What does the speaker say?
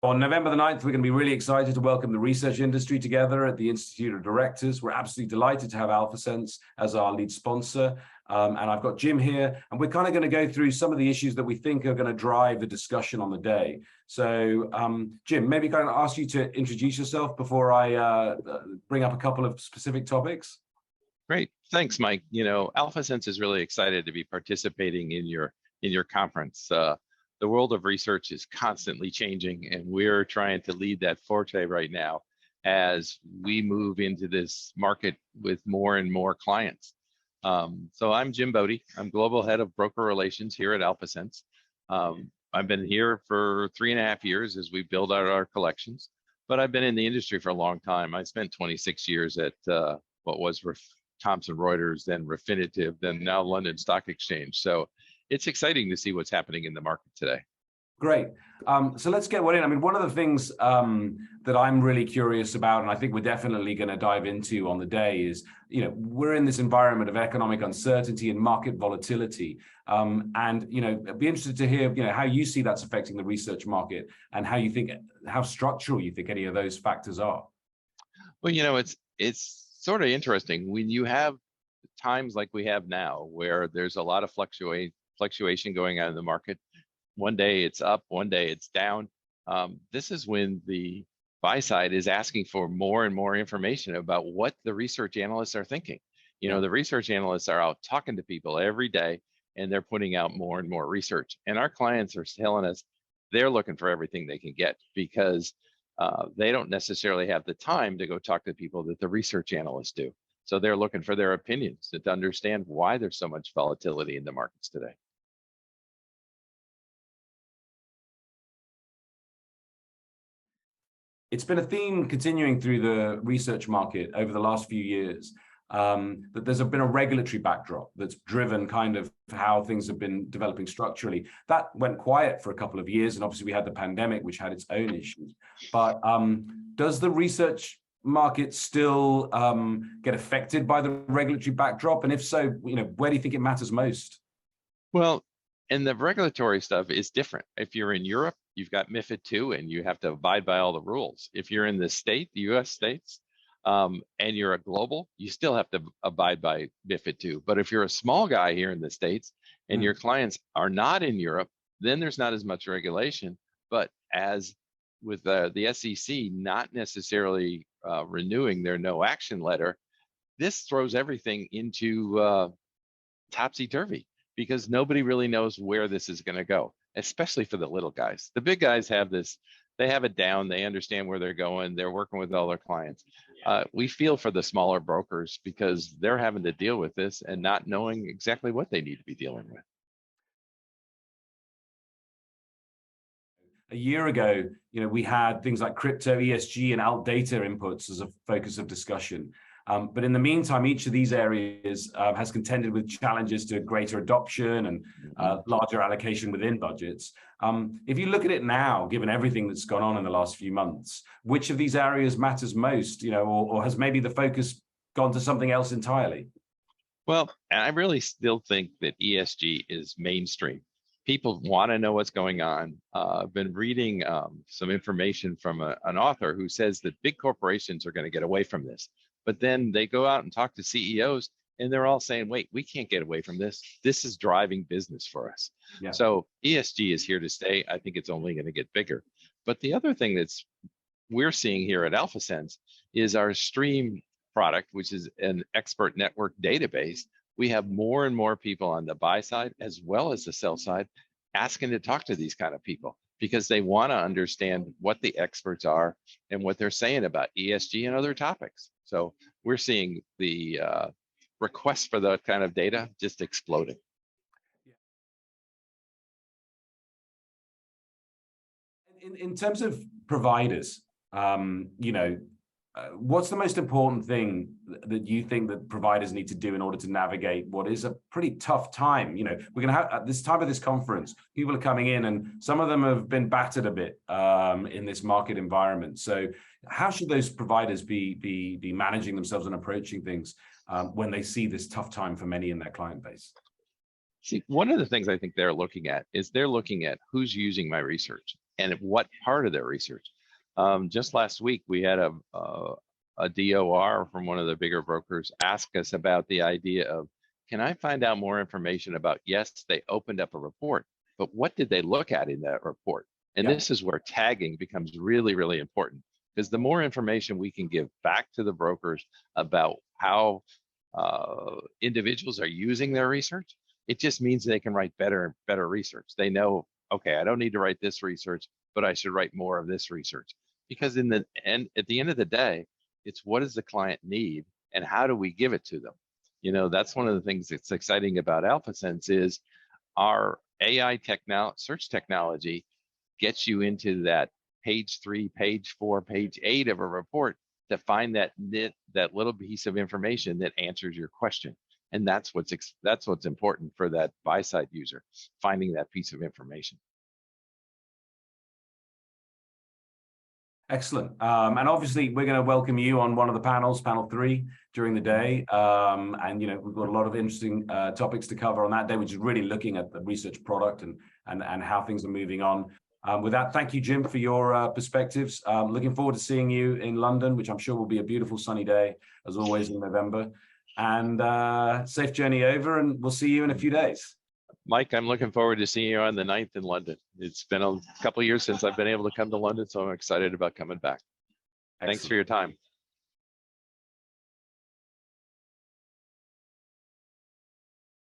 On November the 9th, we're going to be really excited to welcome the research industry together at the Institute of Directors. We're absolutely delighted to have AlphaSense as our lead sponsor. And I've got Jim here, and we're kind of going to go through some of the issues that we think are going to drive the discussion on the day. So, Jim, maybe can I ask you to introduce yourself before I bring up a couple of specific topics? Great, thanks, Mike. You know, AlphaSense is really excited to be participating in your conference. The world of research is constantly changing, and we're trying to lead that forte right now as we move into this market with more and more clients. So I'm Jim Bode. I'm Global Head of Broker Relations here at AlphaSense. I've been here for 3.5 years as we build out our collections, but I've been in the industry for a long time. I spent 26 years at what was Thomson Reuters, then Refinitiv, then now London Stock Exchange. So it's exciting to see what's happening in the market today. Great. So let's get one in. I mean, one of the things that I'm really curious about, and I think we're definitely going to dive into on the day is, you know, we're in this environment of economic uncertainty and market volatility. And, you know, I'd be interested to hear, you know, how you see that's affecting the research market and how you think, how structural you think any of those factors are. Well, you know, it's sort of interesting when you have times like we have now, where there's a lot of fluctuation going on in the market. One day it's up, one day it's down. This is when the buy side is asking for more and more information about what the research analysts are thinking. You know, the research analysts are out talking to people every day, and they're putting out more and more research. And our clients are telling us they're looking for everything they can get because they don't necessarily have the time to go talk to people that the research analysts do. So they're looking for their opinions to understand why there's so much volatility in the markets today. It's been a theme continuing through the research market over the last few years, that there's been a regulatory backdrop that's driven kind of how things have been developing structurally. That went quiet for a couple of years, and obviously we had the pandemic, which had its own issues. But does the research market still get affected by the regulatory backdrop? And if so, you know, where do you think it matters most? Well, and the regulatory stuff is different. If you're in Europe, you've got MiFID II, and you have to abide by all the rules. If you're in the US states, and you're a global, you still have to abide by MiFID II. But if you're a small guy here in the States and your clients are not in Europe, then there's not as much regulation. But as with the SEC not necessarily renewing their no action letter, this throws everything into topsy-turvy, because nobody really knows where this is going to go, especially for the little guys. The big guys have this, they have it down, they understand where they're going, they're working with all their clients. We feel for the smaller brokers because they're having to deal with this and not knowing exactly what they need to be dealing with. A year ago, you know, we had things like crypto, ESG, and alt data inputs as a focus of discussion. But in the meantime, each of these areas has contended with challenges to greater adoption and larger allocation within budgets. If you look at it now, given everything that's gone on in the last few months, which of these areas matters most, you know, or has maybe the focus gone to something else entirely? Well, I really still think that ESG is mainstream. People want to know what's going on. I've been reading some information from an author who says that big corporations are going to get away from this. But then they go out and talk to CEOs, and they're all saying, wait, we can't get away from this. This is driving business for us. Yeah. So ESG is here to stay. I think it's only going to get bigger. But the other thing we're seeing here at AlphaSense is our Stream product, which is an expert network database. We have more and more people on the buy side as well as the sell side asking to talk to these kind of people, because they want to understand what the experts are and what they're saying about ESG and other topics. So we're seeing the requests for that kind of data just exploding. In terms of providers, you know, what's the most important thing that you think that providers need to do in order to navigate what is a pretty tough time? You know, we're going to have at this time of this conference, people are coming in and some of them have been battered a bit in this market environment. So how should those providers be managing themselves and approaching things when they see this tough time for many in their client base? See, one of the things I think they're looking at is they're looking at who's using my research. and what part of their research. Just last week, we had a DOR from one of the bigger brokers ask us about the idea of, can I find out more information about, yes, they opened up a report, but what did they look at in that report? And this is where tagging becomes really, really important, because the more information we can give back to the brokers about how individuals are using their research, it just means they can write better and better research. They know, okay, I don't need to write this research, but I should write more of this research. Because in the end, at the end of the day, it's what does the client need and how do we give it to them? You know, that's one of the things that's exciting about AlphaSense is our AI search technology gets you into that page 3, page 4, page 8 of a report to find that little piece of information that answers your question. And that's what's important for that buy-side user, finding that piece of information. Excellent. And obviously, we're going to welcome you on one of the panels, panel 3, during the day. And, you know, we've got a lot of interesting topics to cover on that day, which is really looking at the research product and how things are moving on. With that, thank you, Jim, for your perspectives. Looking forward to seeing you in London, which I'm sure will be a beautiful sunny day, as always, in November. And safe journey over, and we'll see you in a few days. Mike, I'm looking forward to seeing you on the 9th in London. It's been a couple of years since I've been able to come to London, so I'm excited about coming back. Excellent. Thanks for your time.